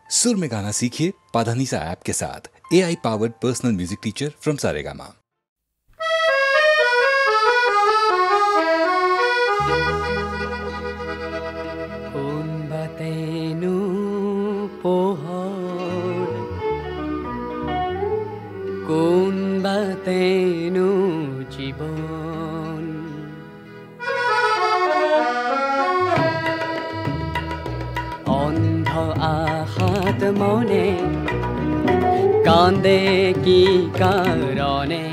सुर में गाना सीखिए पाधानीसा ऐप के साथ। AI powered personal music teacher from Saregama. কোন বাতেনো জীবন অন্ধ আহাত মনে কান্দে কি কারণে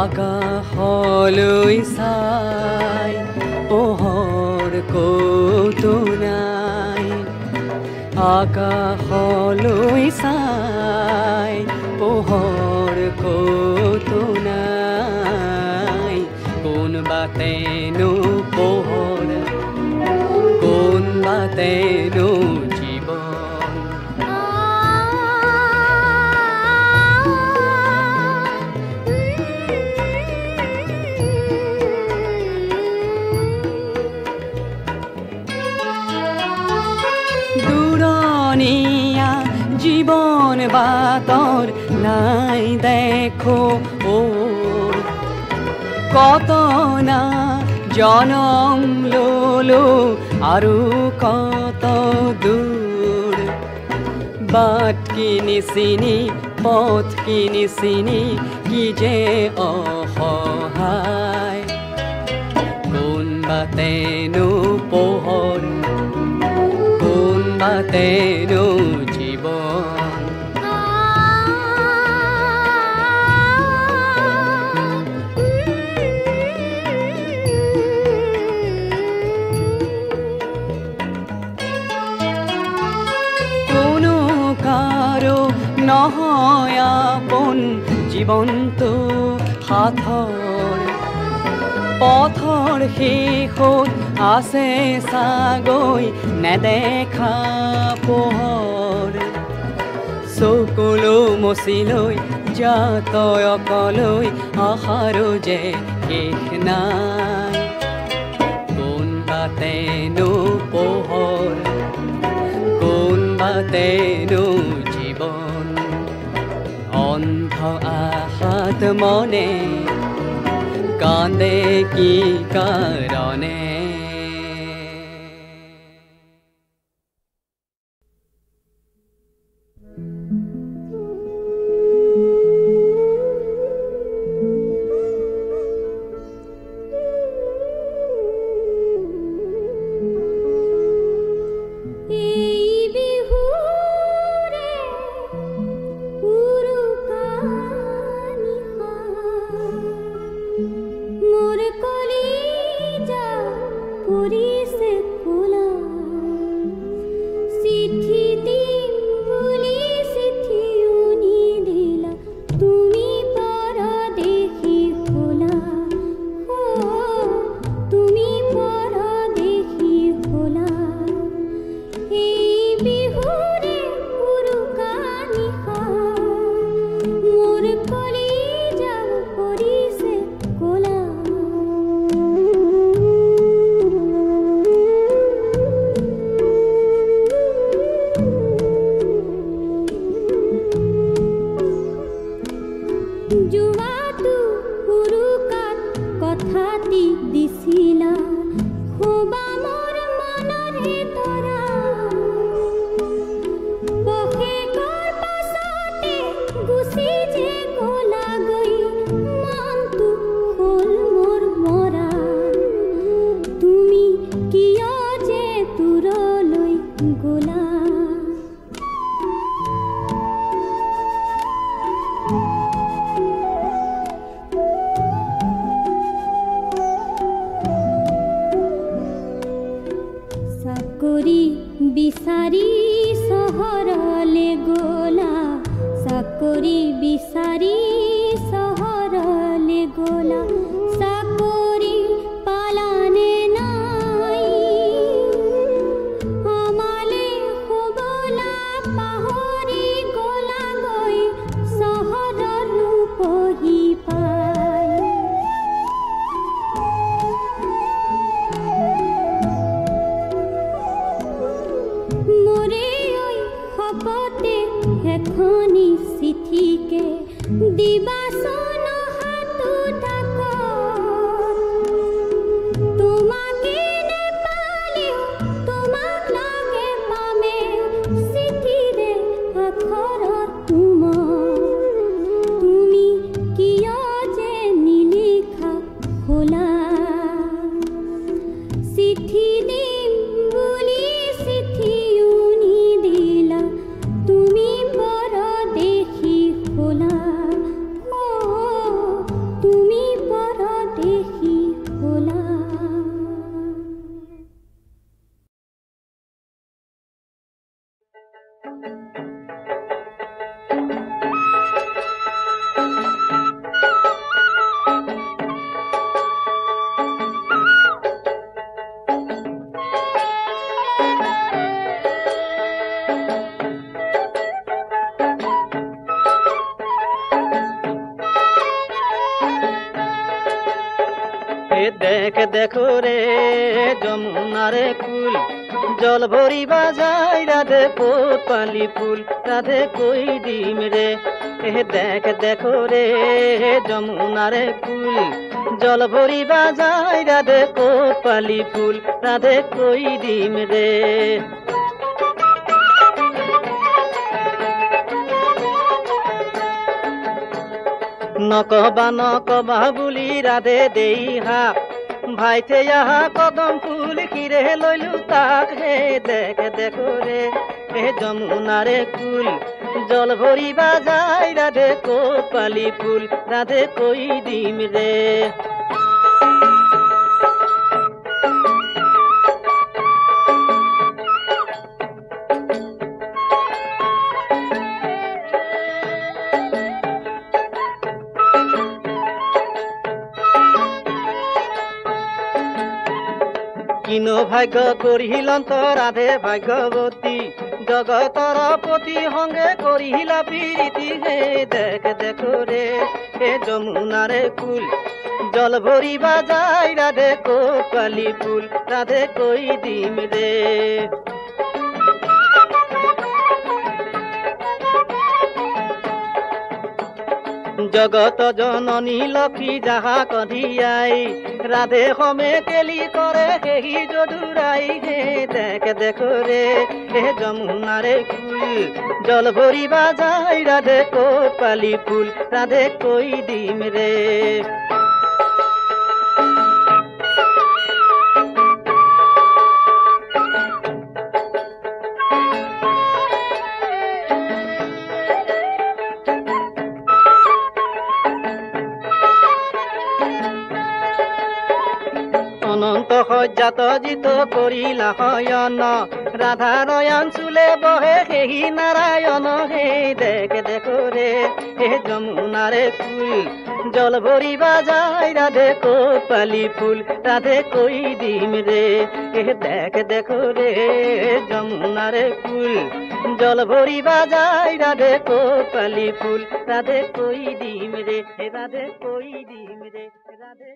আকাশলৈ চাই পোহৰ কতো নাই আকাশলৈ চাই পোহৰ কতো নাই কোন বাতেনো পোহৰ কোন বাতেনো জীৱন দুৰণীয়া জীবন বাতৰ নাই দেখো ওৰ কত না জনম ললো আৰু কত দূৰ বাট কিনি চিনি পথ কিনি চিনি কি যে অসহায় কোন বাতেনো পোহৰ কোন বাতেনো জীৱন নহয় আপোন জীৱনটো সাথৰ পথৰ শেষত আছে চাগৈ নেদেখা পোহৰ চকুলো মচিলৈ যাতয় অকলৈ আশাৰো যে শেষ নাই কোন বাতেনো পোহৰ কোন বাতেনো অন্ধ আহাত মনে কান্দে কি কারণে মোরে ভকতে এখনি চিঠিকে দিবাচোন হাতো ডাকত তোমাকে নেপালেও তোমাক লাগে পামে চিঠিৰে আখৰত তুমি কিয় যে নিলিখা খোলা চিঠি দিম বুলি চিঠিও নিদিলা তুমি পৰদেশী খোলা তুমি পৰদেশী খোলা দেখ দেখো রে যমুনারে কুল জল ভরিবা যায় রাধে কোতপালি ফুল রাধে কই দিম রে দেখ দেখো রে যমুনারে কুল জল ভরিবা যায় রাধে কোতপালি ফুল রাধে কই দিম রে নকবা বুলি রাধে দেই হা ভাইতে আহা কদম ফুল কিরে লইলু তাক হে দেখ দেখো রে যমুনারে কুল জল ভরিবা যায় রাধে কোতপালি ফুল রাধে কই দিম রে কিনো ভাগ্য করিহিলন্ত রাধে ভাগ্যবতী জগতর পতি সঙ্গে করিহিলা প্রীতি হে দেখ দেখো রে যমুনারে কুল জল ভরিবা যায় রাধে কোতপালি ফুল রাধে কই দিম রে জগত জননী লক্ষ্মী যাহা কধিয়াই রাধে সমে কেলি করে সেই যদুরাই হে দেখ দেখো রে যমুনারে কুল জল ভরিবা যায় রাধে কোতপালি ফুল রাধে কই দিম রে অনন্ত সজ্জাত জিত কৰিলা শয়ন ৰাধা নয়ন চুলে বহে সেই নাৰায়ণ হে দেখ দেখো ৰে যমুনাৰে ফুল জল ভৰিবা যায় ৰাধে কোতপালি ফুল ৰাধে কৈ দিম ৰে দেখ দেখো ৰে যমুনাৰে ফুল জল ভৰিবা যায় ৰাধে কোতপালি ফুল ৰাধে কৈ দিম ৰে ৰাধে কৈ দিম ৰে ৰাধে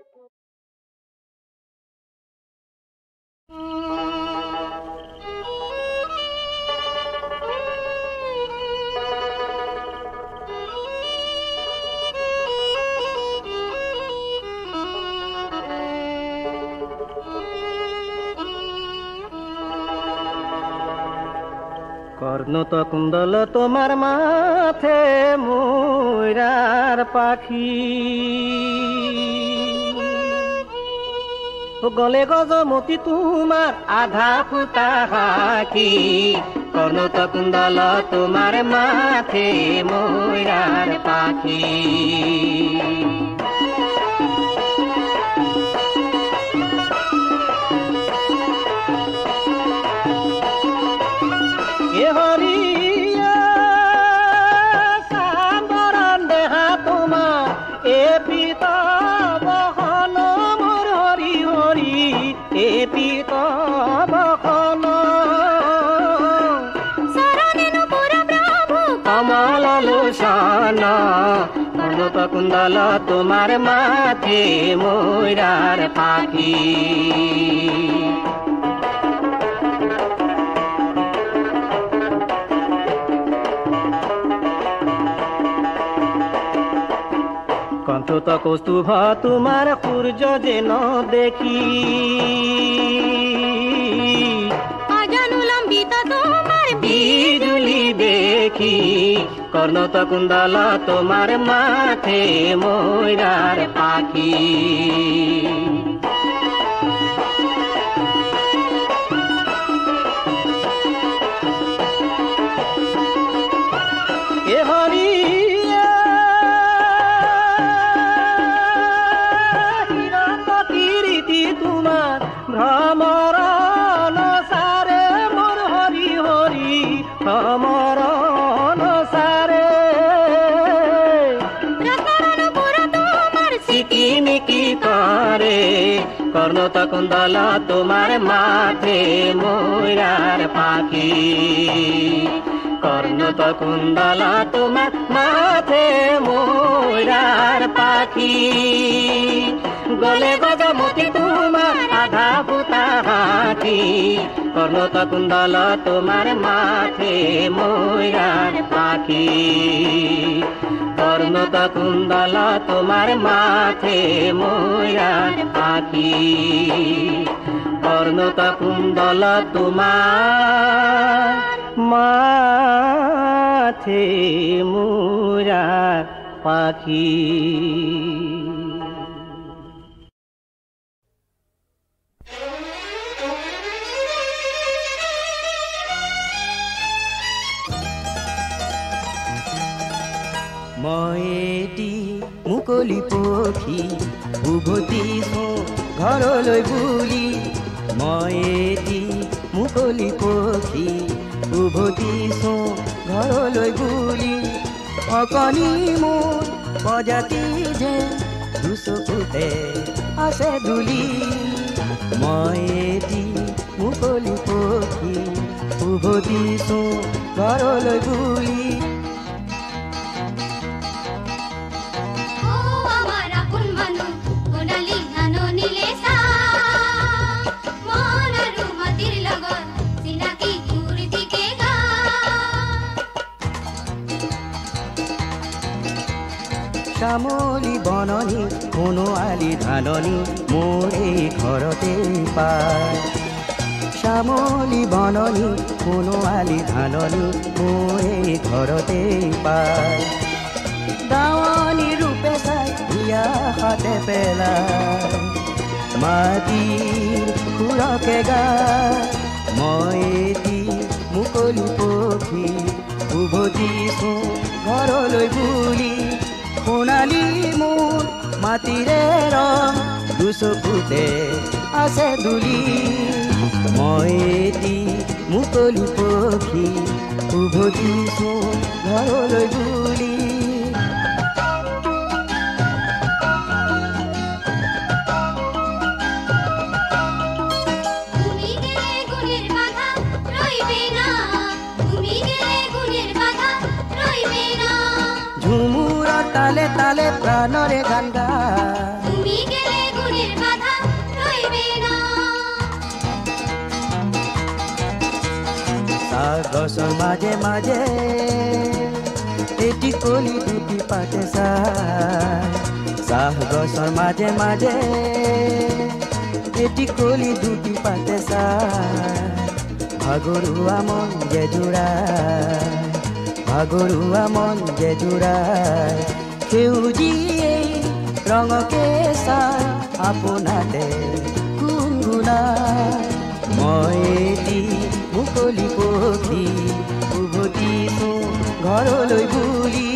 কর্ণত কুণ্ডল তোমার মাথে ময়ূরার পাখি গলে গজমতি তোমার আধা ফুটা হাকি কর্ণত কুণ্ডল তোমার মাথে ময়ূরার পাখি হরিয়া সাম্বরণ দেহা তোমার এ পিতা বহন মোর হরি হরি এ পিতা বহন কমল লোচন কর্ণত কুণ্ডল তোমার মাথে ময়ূরার পাখি কর্ণত কৌস্তুভ তোমার সূর্য যেন দেখি অজানু লম্বিত তোমার বিজুলি দেখি কর্ণত কুণ্ডল তোমার মাথে ময়ূরার পাখি এ হরি কীর্তি তোমার ভ্রমর সারে মোর হরি হরি ভ্রমর সারে সিকিমিকি করে কর্ণত কুণ্ডল তোমার মাথে ময়ূরার পাখি কর্ণত কুণ্ডল তোমার মাথে ময়ূরার পাখি গলে গজমতি তোমার আধা পুতা হাতি কর্ণত কুণ্ডল তোমার মাথে ময়ূরার পাখি কর্ণত কুণ্ডল তোমার মাথে ময়ূরার পাখি কর্ণত কুণ্ডল তোমার মাথে ময়ূরার পাখি ময়েটি মুকলি পক্ষী উভতিছো ঘৰলৈ বুলি ময়েটি মুকলি পক্ষী উভতিছো ঘৰলৈ বুলি অকণি মোৰ প্ৰজাতি যে দুচকুতে আছে ধূলি ময়েটি মুকলি পক্ষী উভতিছো ঘৰলৈ বুলি শ্যামলী বননি সোণোৱালী ধাননি মোৰ এই ঘৰতে পায় শ্যামলী বননি সোণোৱালী ধাননি মোৰ এই ঘৰতে পায় দাৱনী ৰূপে চাই বিয়া হাতে পেলাই মাটিৰ সুৰকে গায় মই এটি মুকলি পক্ষী উভতিছো ঘৰলৈ বুলি সোণালী মোৰ মাটিৰে ৰং দুচকুতে আছে ধূলি মই এটি মুকলি পক্ষী উভতিছো ঘৰলৈ বুলি ঝুমুৰৰ তালে তালে প্ৰাণৰে গান গা তুমি গেলে গুণেৰ বাধা ৰইবে না চাহ গছৰ মাজে মাজে এটি কলি দুটি পাতে চাহ গছৰ মাজে মাজে এটি কলি দুটি পাতে ভাগৰুৱা মন যে জোড়ায় ভাগৰুৱা মন যে জোড়ায় সেউজীয়ে ৰঙকে চাই আপোনাতে গুণগুণাই মই এটি মুকলি পক্ষী উভতিছো ঘৰলৈ বুলি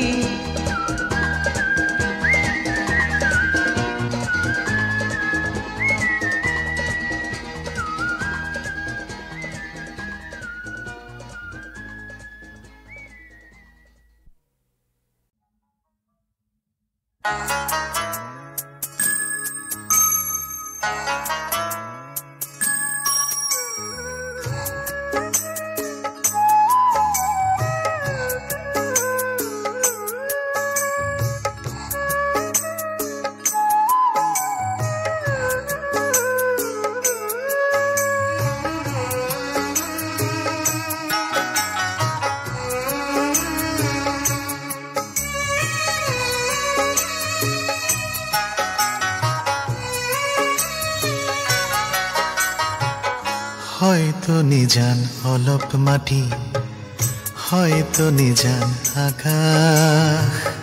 নিজান অলপ মাটি হয়তো নিজান আকাশ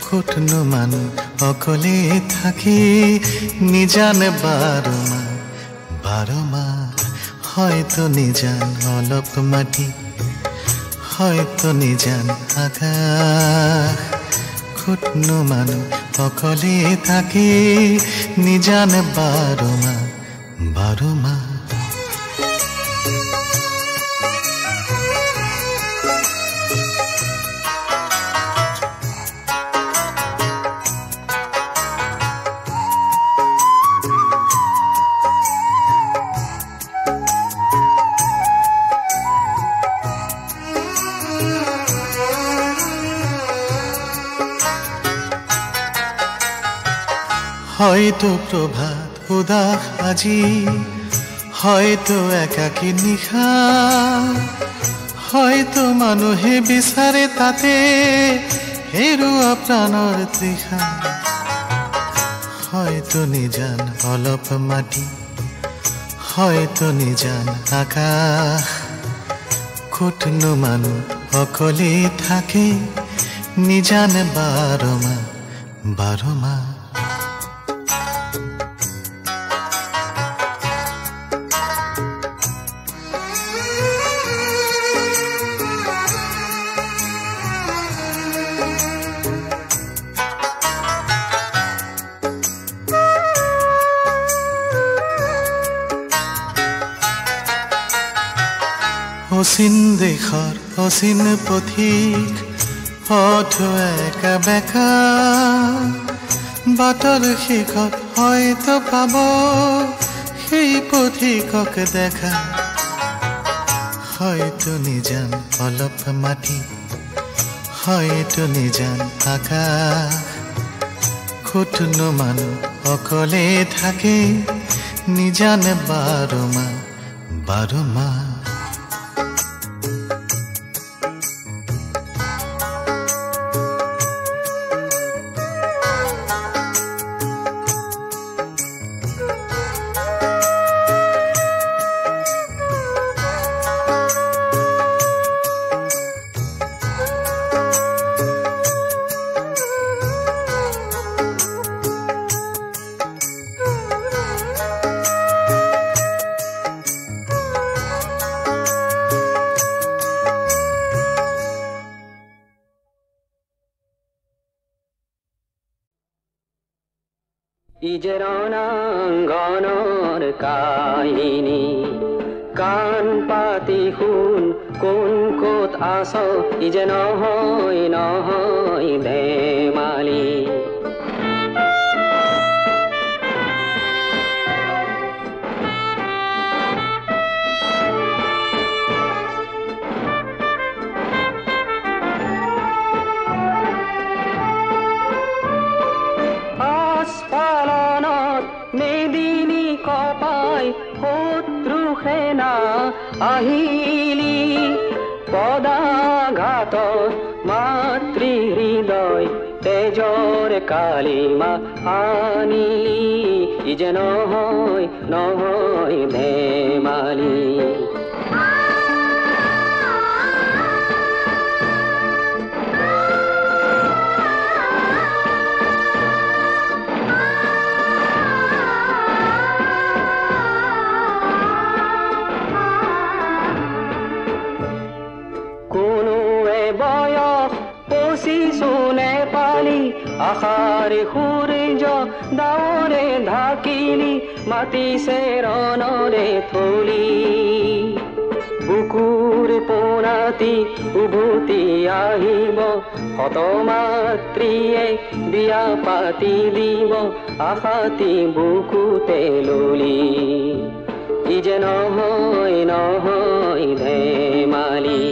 কতনো মানুহ অকলে থাকি নিজান বাৰ মাহ হয়তো নিজান অলপ মাটি হয়তো নিজান আকাশ কতনো মানুহ অকলে থাকি নিজান বাৰ মাহ হয়তো প্ৰভাত উদাস আজি হয়তো একাকী নিশা হয়তো মানুহে বিচাৰে তাতে হেৰুৱা প্ৰাণৰ তৃষা হয়তো নিজান অলপ মাটি হয়তো নিজান আকাশ কতনো মানুহ অকলে থাকে নিজান বাৰ মাহ অচিন দেশৰ অচিন পথিক পথ একা বেকা বাটৰ শেষত হয়তো পাব সেই পথিকক দেখা হয়তো নিজান অলপ মাটি হয়তো নিজান আকাশ কতনো মানুহ অকলে থাকে নিজান বাৰ মাহ ইজে ৰণাঙ্গনৰ কাহিনী কাণ পাতি শুন কোন ক'ত আছ ইজে নহয় ধেমালি মেদিনী কপাই শত্ৰু সেনা আহিলি পদাঘাত মাতৃ হৃদয় তেজৰ কালিমা আনিলি ইজে নহয় ধেমালি শুনে পালি আশাৰে সূৰ্য ডাৱৰে ঢাকিলি মাতিছে ৰণৰে থলি বুকুৰ পোনাতি উভতি আহিব শত মাতৃয়ে বিয়া পাতি দিব আশাতি বুকুতে ললি ইজে নহয় ধেমালি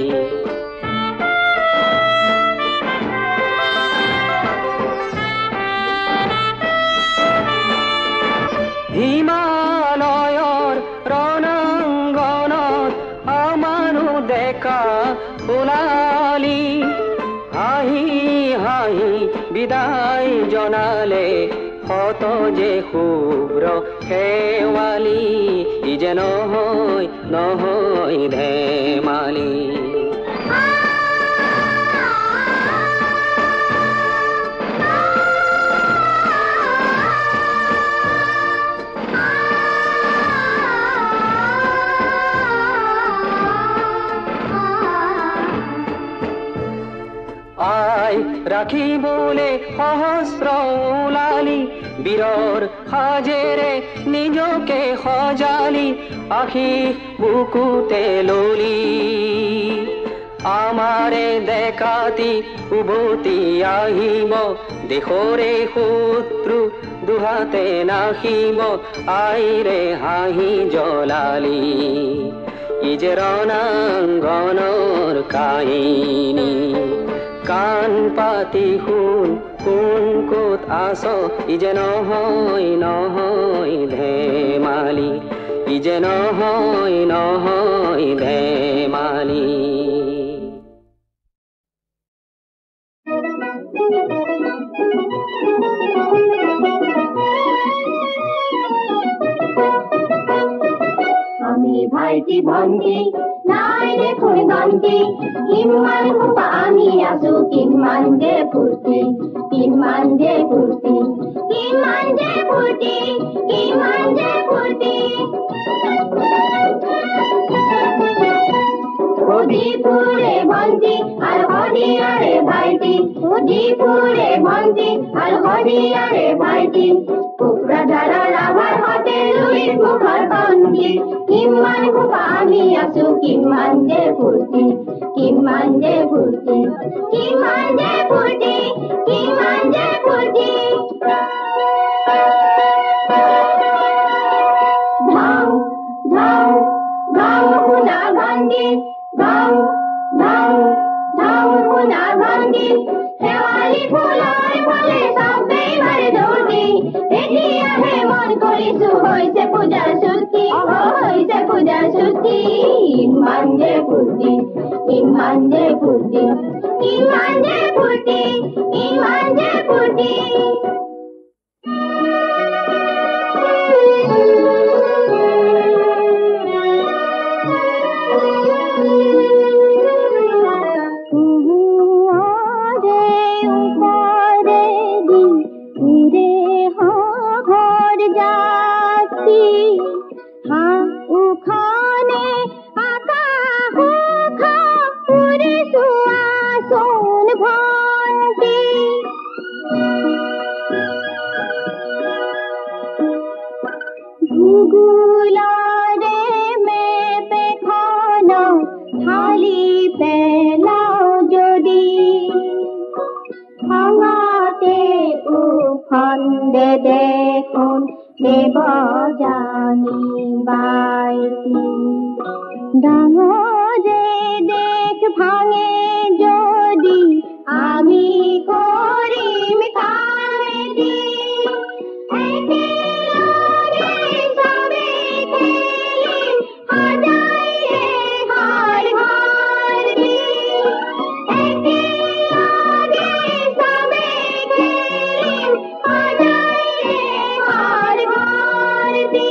হিমালয়ৰ ৰণাঙ্গনত আমাৰো দেখা ওলালি হাঁহি হাঁহি বিদায় জনালে কত যে শুভ্ৰ শেৱালি ই যে নহয় নহয় ধেমালি আই ৰাখিবলে সহস্ৰ ওলালি বীৰৰ সাজেৰে নিজকে সজালি আখি বুকুতে ললি আমাৰে দেখাতি উভতি আহিব দেশৰে শত্ৰু দুহাতে নাখিব আইৰে হাঁহি জ্বলালি ই যে ৰণাংগনৰ কাহিনী কাণ পাতি শুন কোন ক'ত আছ ই যে নহয় নহয় ধেমালি ই যে নহয় নহয় ধেমালি আমি ভাইটি ভন্টি নাই দেখোন গন্তি কিমান সোপা আমি আছো কিমান যে ফূৰ্তি কিমান যে ফূৰ্তি কিমান যে ফূৰ্তি কিমান যে ফূৰ্তি সুধি ফুৰে ভন্টি আৰু সদিয়াৰে ভাইটি সুধি ফুৰে ভন্টি আৰু সদিয়াৰে ভাইটি কোকৰাঝাৰৰ ৰাভাৰ সতে লুইৰ মুখৰ বন্তি কিমান সোপা আমি আছো কিমান যে ফূৰ্তি কিমান যে ফূৰ্তি কিমান যে ফূৰ্তি কিমান যে ফূৰ্তি ধাও ধাও ধাও শুনা ভন্টি ধাও ধাও ধাও শুনা ভন্টি শেৱালি ফুলৰ ফালে চবেই মাৰে দৌৰি এতিয়াহে মন কৰিছো হৈছে পূজাৰ ছুটি হৈছে পূজাৰ ছুটি ইমান যে ফূৰ্তি ইমান যে ফূৰ্তি ইমান যে ফূৰ্তি ইমান যে ফূৰ্তি দেখোন দেব জানি বাইতি ডাঙৰে দেখ ভাঙে যদি আমি কৰিম কামেদি একেলগে চবে খেলিম সদায়ে হাৰ হাৰ দি একেলগে চবে খেলিম সদায়ে হাৰ হাৰ দি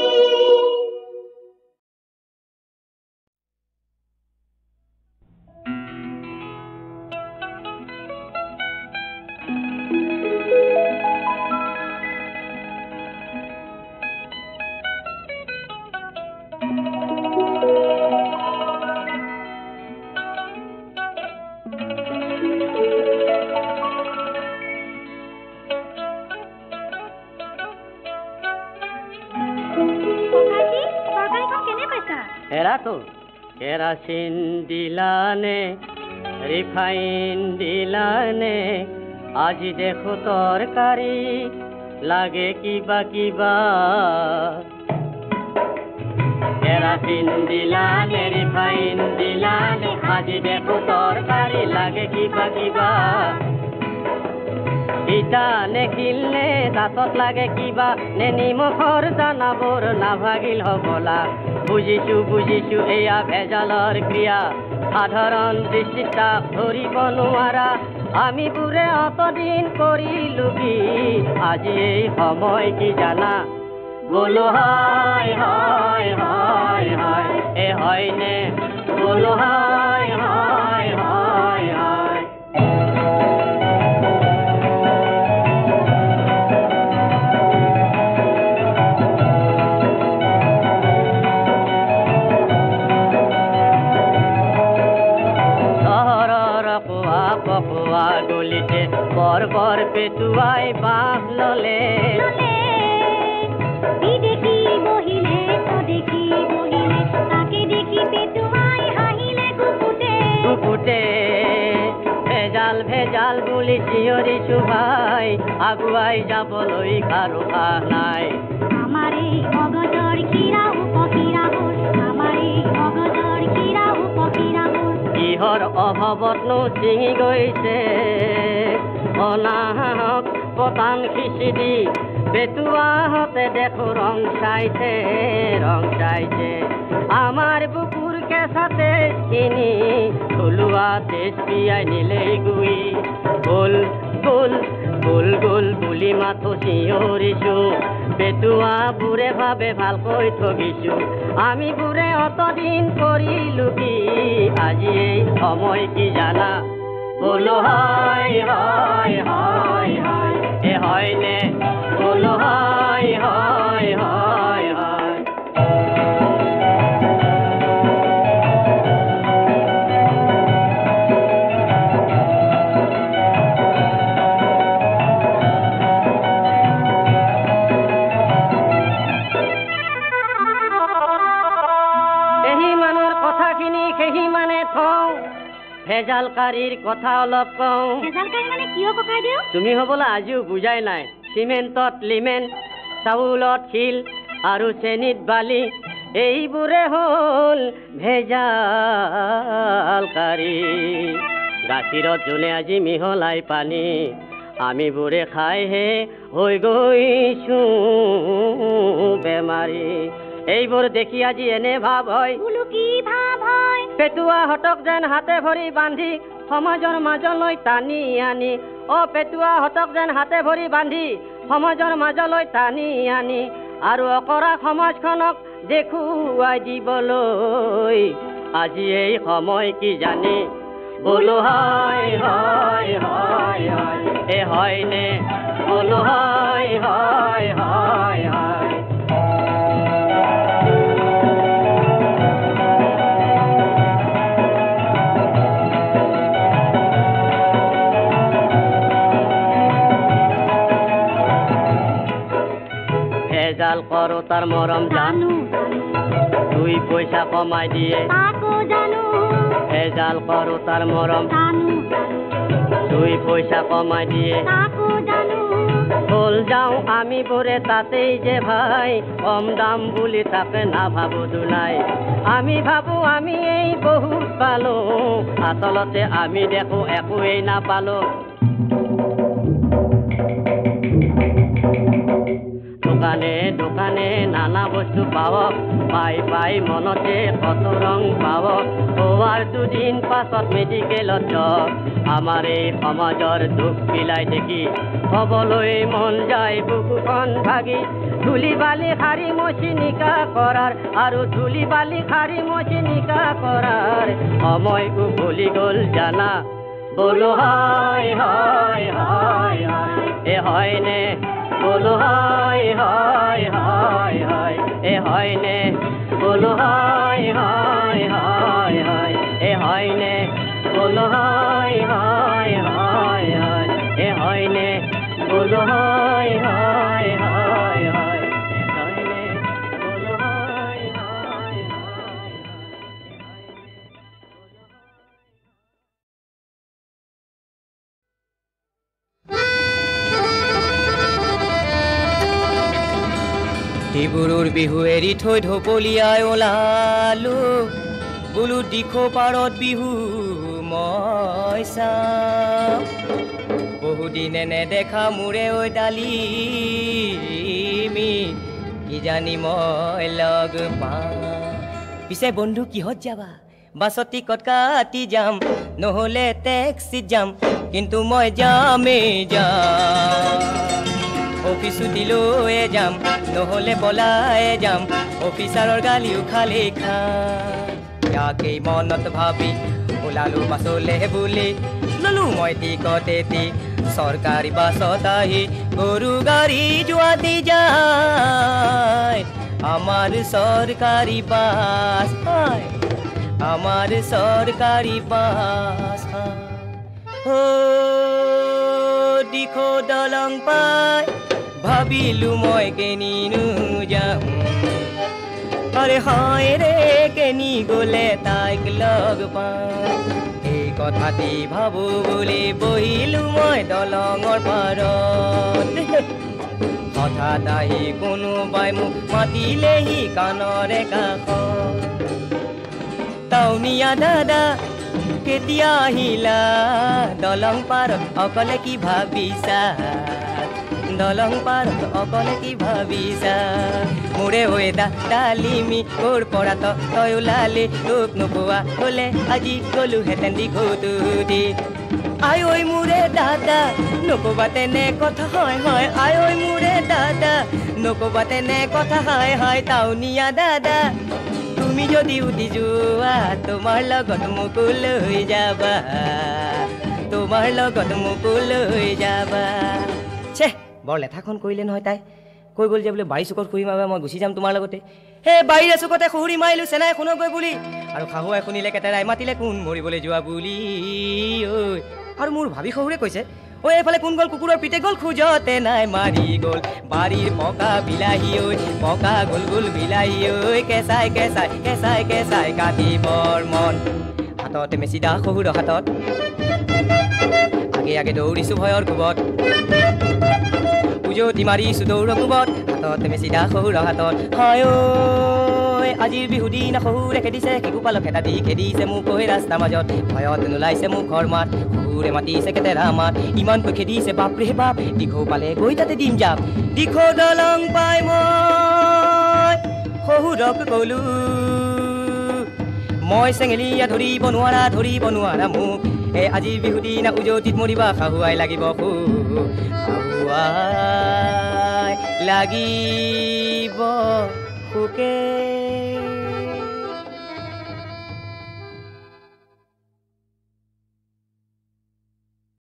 কেৰাচিন দিলানে ৰিফাইন দিলানে আজি দেখো তৰকাৰী লাগে কিবা কিবা কেৰাচিন দিলানে ৰিফাইন দিলানে আজি দেখো তৰকাৰী লাগে কিবা কিবা ইটা নে কিলনে দাঁতত লাগে কিবা নে নিমখৰ দানাবোৰ নাভাগিল হ'বলা বুজিছো বুজিছো এয়া ভেজালৰ ক্ৰিয়া সাধাৰণ দৃষ্টিত তাক ধৰিব নোৱাৰা আমি বুৰে অতদিন কৰিলো কি আজি এই সময় কি জানা বোলো হয় হয় হয় হয় এ হয়নে বোলো হয় হয় হয় হয় কপোৱা গলিতে বৰ বৰ পেটুৱাই বাহ ললে দেখি বহিলে দেখি বহিলে তাকে দেখি পেটুৱাই হাঁহিলে কুকুটে ভেজাল ভেজাল বুলি চিঞৰিছো ভাই আগুৱাই যাবলৈ কাৰো সাহ নাই আমাৰ এই মগজৰ কীৰা উপকীৰাবোৰ আমাৰ এই মগজৰ কীৰা উপকীৰাবোৰ কিহৰ অভাৱতনো ছিঙি গৈছে অনাহক পতান খিচি দি পেটুৱাহঁতে দেখো ৰং চাইছে আমাৰ বুকুৰ কেঁচা তেজখিনি থলুৱা তেজ পিয়াই নিলেই গুই গোল গোল গোল গোল বুলি মাথো চিঞৰিছো পেটুৱাবোৰে ভাবে ভালকৈ ঠগিছো আমি বুৰে অতদিন কৰিলো কি আজি এই সময় কি জানা বোলো হয় হয় হয় হয় এ হয়নে বোলো হয় হয় হয় হয় ভেজালকাৰীৰ কথা অলপ কওঁ ভেজালকাৰী মানে কিয় ককাই দিও তুমি হ'বলা আজিও বুজাই নাই চিমেণ্টত লিমেণ্ট চাউলত শিল আৰু চেনিত বালি এইবোৰে হ'ল ভেজালকাৰী গাখীৰত যোনে আজি মিহলাই পানী আমিবোৰে খাইহে হৈ গৈছো বেমাৰী এইবোৰ দেখি আজি এনে ভাৱ হয় বোলো কি ভাৱ হয় পেটুৱাহঁতক যেন হাতে ভৰি বান্ধি সমাজৰ মাজলৈ টানি আনি পেটুৱাহঁতক যেন হাতে ভৰি বান্ধি সমাজৰ মাজলৈ টানি আনি আৰু অকৰা সমাজখনক দেখুৱাই দিবলৈ আজি এই সময় কি জানি বোলো হয় হয় হয় হয় এ হয়নে বোলো হয় হয় হয় হয় ভেজাল কৰো তাৰ মৰম জানো দুই পইচা কমাই দিয়ে তাকো জানো ভেজাল কৰো তাৰ মৰম জানো দুই পইচা কমাই দিয়ে তাকো জানো বল যাওঁ আমি বোৰে তাতেই যে ভাই কম দাম বুলি তাকে নাভাবো দুলাই আমি ভাবো আমি এই বহুত পালো আচলতে আমি দেখো একোৱেই নাপালো দোকানে দোকানে নানা বস্তু পাওক পাই মনতে কত ৰং পাওক হোৱাৰ দুদিন পাছত মেডিকেলত যাওক আমাৰ এই সমাজৰ দুখ বিলাই দেখি হ'বলৈ মন যায় বুকুখন ভাগি ধূলি বালি শাৰী মচি নিকা কৰাৰ আৰু ধূলি বালি শাৰী মচি নিকা কৰাৰ সময় উভলি গ'ল জানা বোলো হয় হয় হয় হয় এ হয়নে বোলো হয় হয় হয় হয় এ হয়নে বোলো হয় হয় হয় হয় এ হয়নে বোলো হয় হয় হয় হয় এ হয়নে বোলো হয় হয় হয় হয় এ হয়নে বোলো হয় হয় হয় ডিব্ৰুৰ বিহু এৰি থৈ ঢপলিয়াই ওলালো বোলো দিখৌ পাৰত বিহু মই চাম বহুদিন নেদেখা মোৰে ঐ ডালিমি কিজানি মই লগ পাম পিছে বন্ধু কিহত যাবা বাছত টিকট কাটি যাম নহ'লে টেক্সিত যাম কিন্তু মই যামেই যাম অফিচ ছুটি লৈ যাম নহ'লে পলাই যাম অফিচাৰৰ গালিও খালে খাম ইয়াকেই মনত ভাবি ওলালো বাছলে বুলি ললো মই টিকট এটি চৰকাৰী বাছত আহি গৰু গাড়ী যোৱাতে যায় আমার সরকারি বাস আমার সরকারি বাস ও দিখো দলং পাই ভাবিলু মই কেনিনো যাম আরে হয় রে কেনি গলে তাইক লগ পাম এই কথাটি ভাবো বুলি বহিলু মই দলঙৰ পাৰত হঠাৎ আহি কোনোবাই মোক মাতিলেহি কাণৰে কাষ টাউনীয়া দাদা কেতিয়া আহিলা দলং পাৰত অকলে কি ভাবিছা দলং পাৰত অকলে কি ভাবিছা মোৰে হৈ ডালিমি ক'ৰ পৰা তই ওলালি তোক নোপোৱা হ'লে আজি গ'লোহেঁতেন দীঘৌতুতি আই ঐ মোৰে দাদা নক'বা তেনে কথা হয় হয় আই ঐ মোৰে দাদা নক'বা তেনে কথা হয় হয় টাউনীয়া দাদা তুমি যদি উঠি যোৱা তোমাৰ লগত মোকো লৈ যাবা তোমাৰ লগত মোকো লৈ যাবা ছে বৰ লেঠাখন কৰিলে নহয় তাই কৈ গ'ল যে বোলে বাৰী চুকত খুৰি মাৰিবা মই গুচি যাম তোমাৰ লগতে হে বাৰীৰে চুকতে খুৰি মাৰিলোঁ চেনাই শুনগৈ বুলি আৰু শাহুৱাই শুনিলে কেতেৰাই মাতিলে কোন মৰিবলৈ যোৱা বুলি ঐ আৰু মোৰ ভাবি শহুৰে কৈছে ঐ এইফালে কোন গ'ল কুকুৰৰ পিতে গ'ল খোজতে নাই মাৰি গ'ল বাৰীৰ পকা বিলাহী ঐ পকা গোল গোল বিলাহী ঐ কেঁচাই কেঁচাই কেঁচাই কেঁচাই কাটিবৰ মন হাততে মেচিদা শহুৰৰ হাতত আগে আগে দৌৰিছোঁ ভয়ৰ কোবত উজতি মাৰিছোঁ দৌৰ কোবত হাততে মেচিদা শহুৰৰ হাতত হয় ঐ আজিৰ বিহু দিনা শহুৰে খেদিছে শিশুপালক এটা দি খেদিছে মোক কৈ ৰাস্তাৰ মাজত ভয়ত নোলাইছে মুখৰ মাত শহুৰে মাতিছে কেতেৰা মাত ইমানকৈ খেদিছে বাপৰে বাপ দীঘৌ পালে গৈ তাতে দিম যাম দীঘৌ দলং পাই মই শহুৰক ক'লো মই চেঙেলীয়া ধৰিব নোৱাৰা মোক এই আজিৰ বিহু দিনা উজতিত মৰিবা শাহুৱাই লাগিব শাহুৱাই লাগিব সুকে